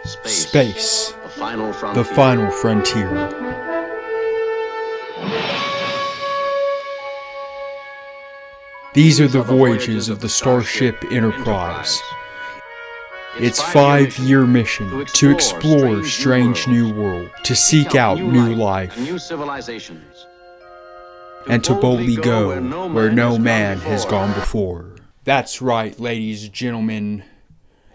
Space, the final frontier. These are the voyages of the Starship Enterprise. Its 5-year mission to explore strange new world, to seek out new life, and to boldly go where no man has gone before. That's right, ladies and gentlemen,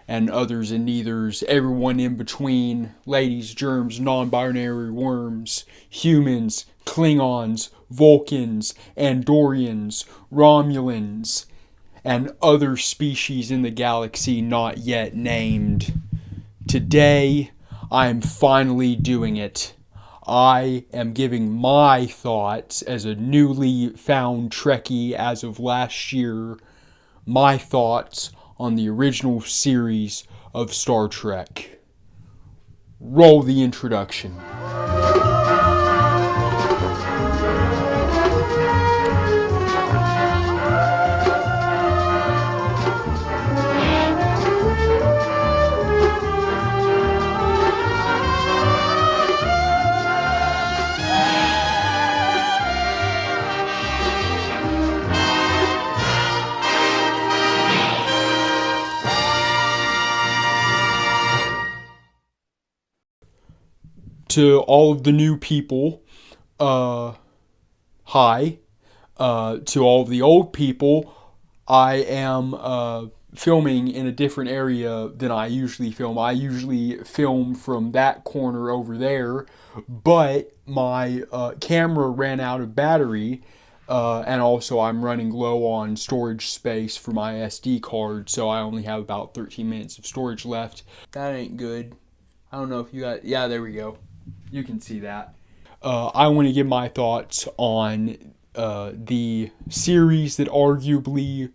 and others and neithers, everyone in between, ladies, germs, non-binary worms, humans, Klingons, Vulcans, Andorians, Romulans, and other species in the galaxy not yet named. Today, I am finally doing it. I am giving my thoughts as a newly found Trekkie as of last year, my thoughts on the original series of Star Trek. Roll the introduction. To all of the new people, hi. To all of the old people, I am filming in a different area than I usually film. I usually film from that corner over there, but my camera ran out of battery, and also I'm running low on storage space for my SD card, so I only have about 13 minutes of storage left. That ain't good. I don't know if you got... Yeah, there we go. You can see that. I want to give my thoughts on the series that arguably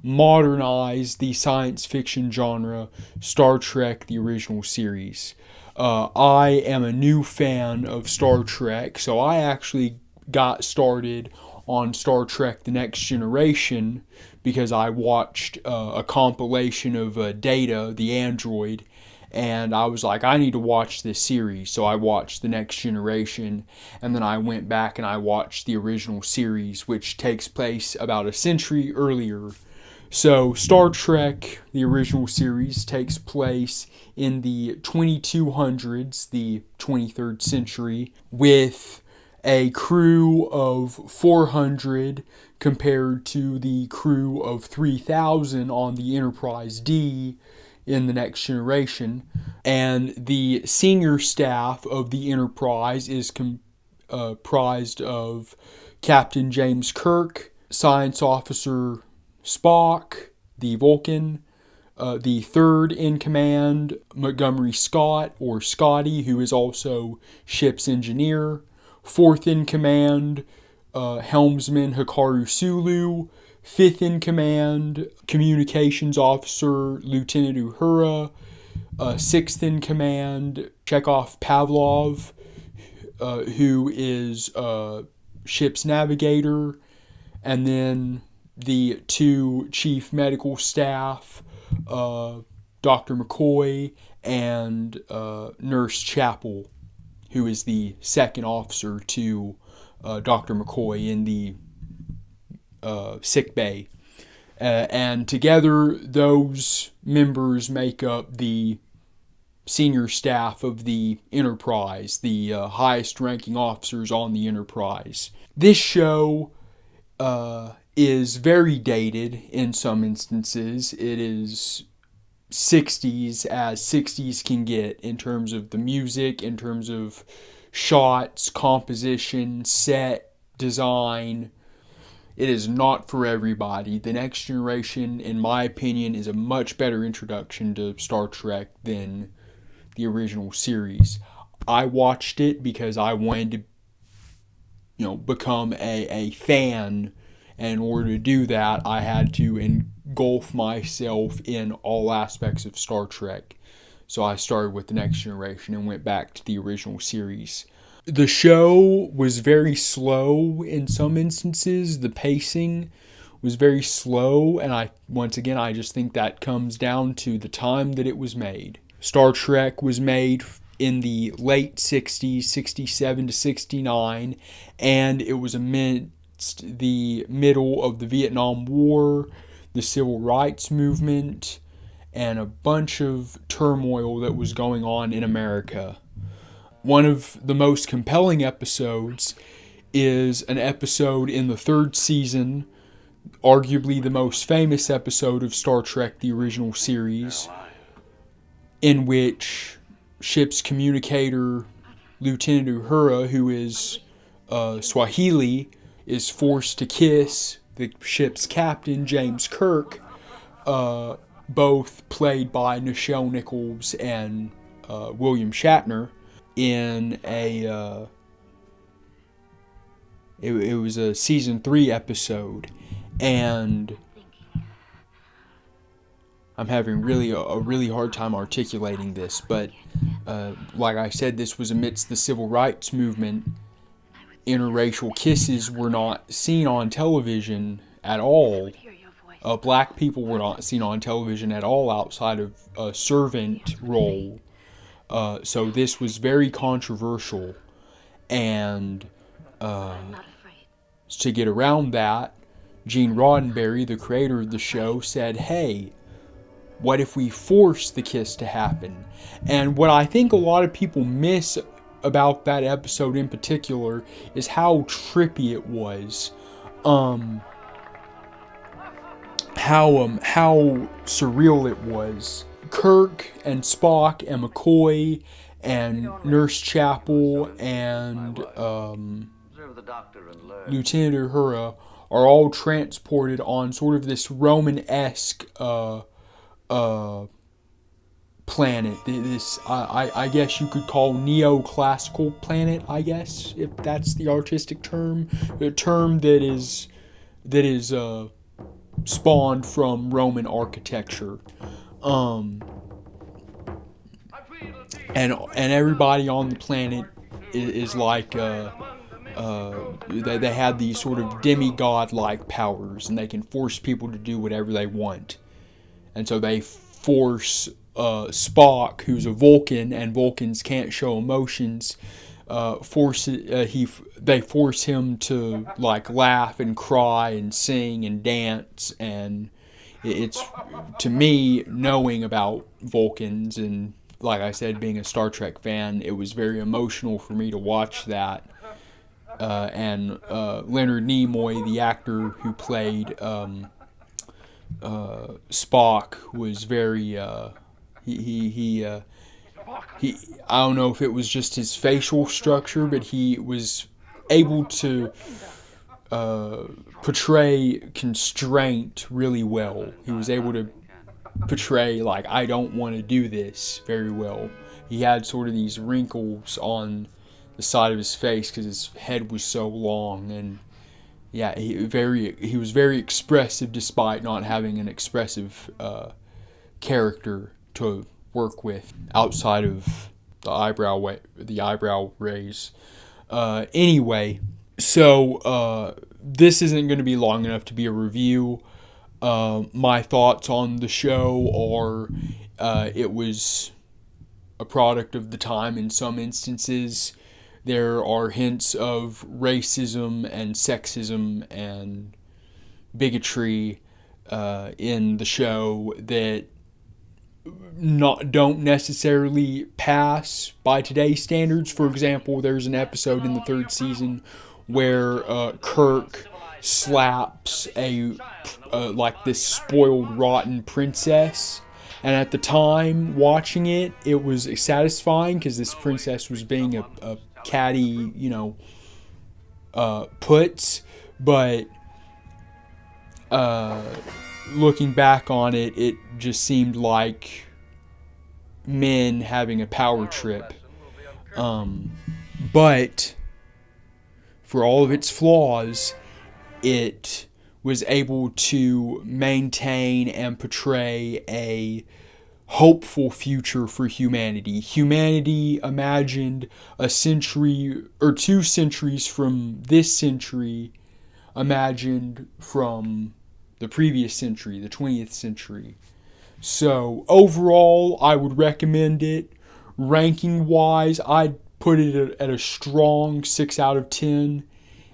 modernized the science fiction genre, Star Trek, the original series. I am a new fan of Star Trek, so I actually got started on Star Trek The Next Generation because I watched a compilation of Data, the android, and I was like, I need to watch this series. So I watched The Next Generation, and then I went back and I watched the original series, which takes place about a century earlier. So Star Trek, the original series, takes place in the 2200s, the 23rd century, with a crew of 400 compared to the crew of 3,000 on the Enterprise D in The Next Generation. And the senior staff of the Enterprise is comprised of Captain James Kirk, Science Officer Spock, the Vulcan, the third in command, Montgomery Scott, or Scotty, who is also ship's engineer, fourth in command, helmsman Hikaru Sulu, fifth in command, communications officer Lieutenant Uhura, sixth in command, Chekhov Pavlov, who is ship's navigator, and then the two chief medical staff, Dr. McCoy and Nurse Chapel, who is the second officer to Dr. McCoy in the sick bay. And together, those members make up the senior staff of the Enterprise, the highest ranking officers on the Enterprise. This show is very dated in some instances. It is 60s as 60s can get in terms of the music, in terms of shots, composition, set, design. It is not for everybody. The Next Generation, in my opinion, is a much better introduction to Star Trek than the original series. I watched it because I wanted to, become a fan. And in order to do that, I had to engulf myself in all aspects of Star Trek. So I started with The Next Generation and went back to the original series. The show was very slow in some instances. The pacing was very slow, and I just think that comes down to the time that it was made. Star Trek was made in the late 60s, 67 to 69, and it was amidst the middle of the Vietnam War, the Civil Rights Movement, and a bunch of turmoil that was going on in America. One of the most compelling episodes is an episode in the third season, arguably the most famous episode of Star Trek, the original series, in which ship's communicator, Lieutenant Uhura, who is Swahili, is forced to kiss the ship's captain, James Kirk, both played by Nichelle Nichols and William Shatner, in a it was a season 3 episode, and I'm having a really hard time articulating this, but like I said, this was amidst the civil rights movement. Interracial kisses were not seen on television at all. Black people were not seen on television at all outside of a servant role. So this was very controversial, and to get around that, Gene Roddenberry, the creator of the show, said, hey, what if we force the kiss to happen? And what I think a lot of people miss about that episode in particular is how trippy it was. How surreal it was. Kirk and Spock and McCoy and Nurse Chapel and Lieutenant Uhura are all transported on sort of this Roman-esque planet. This I guess you could call neoclassical planet, I guess, if that's the artistic term. A term that is spawned from Roman architecture. And everybody on the planet is like they have these sort of demigod-like powers, and they can force people to do whatever they want. And so they force Spock, who's a Vulcan, and Vulcans can't show emotions. They force him to like laugh and cry and sing and dance, and it's, to me, knowing about Vulcans and, like I said, being a Star Trek fan, it was very emotional for me to watch that. And Leonard Nimoy, the actor who played Spock, was very he I don't know if it was just his facial structure, but he was able to portray constraint really well. He was able to portray, like, I don't want to do this very well. He had sort of these wrinkles on the side of his face because his head was so long, and yeah, he was very expressive despite not having an expressive character to work with outside of the eyebrow raise. Anyway, so this isn't going to be long enough to be a review. My thoughts on the show are it was a product of the time in some instances. There are hints of racism and sexism and bigotry in the show that don't necessarily pass by today's standards. For example, there's an episode in the third season where Kirk slaps a like this spoiled, rotten princess, and at the time watching it, it was satisfying because this princess was being a catty, puts, but looking back on it, it just seemed like men having a power trip. But for all of its flaws, it was able to maintain and portray a hopeful future for humanity. Humanity imagined a century or 2 centuries from this century, imagined from the previous century, the 20th century. So overall, I would recommend it. Ranking wise, I'd put it at a strong 6 out of 10.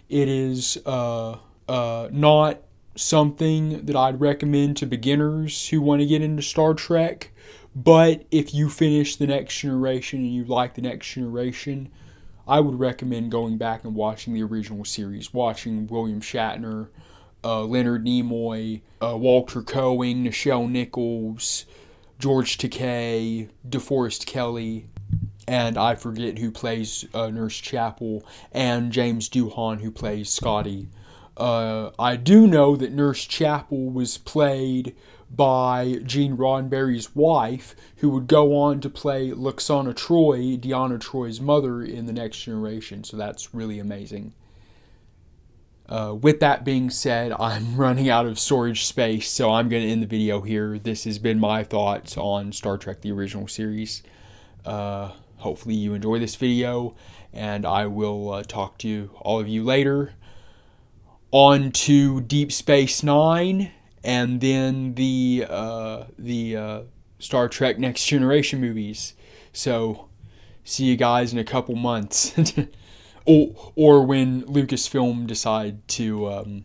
It is not something that I'd recommend to beginners who want to get into Star Trek. But if you finish The Next Generation and you like The Next Generation, I would recommend going back and watching the original series, watching William Shatner, Leonard Nimoy, Walter Cohen, Nichelle Nichols, George Takei, DeForest Kelly, and I forget who plays Nurse Chapel, and James Doohan who plays Scotty. I do know that Nurse Chapel was played by Gene Roddenberry's wife, who would go on to play Lwaxana Troi, Deanna Troi's mother, in The Next Generation, so that's really amazing. With that being said, I'm running out of storage space, so I'm going to end the video here. This has been my thoughts on Star Trek The Original Series. Hopefully you enjoy this video, and I will talk to all of you later. On to Deep Space Nine, and then the Star Trek Next Generation movies. So, see you guys in a couple months. Or when Lucasfilm decide to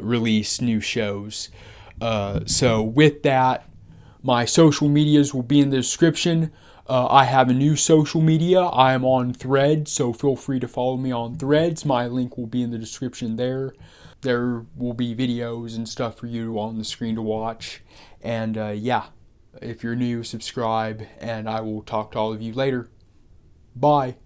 release new shows. So with that, my social medias will be in the description. I have a new social media. I am on Threads, so feel free to follow me on Threads. My link will be in the description there. There will be videos and stuff for you on the screen to watch. And yeah, if you're new, subscribe, and I will talk to all of you later. Bye.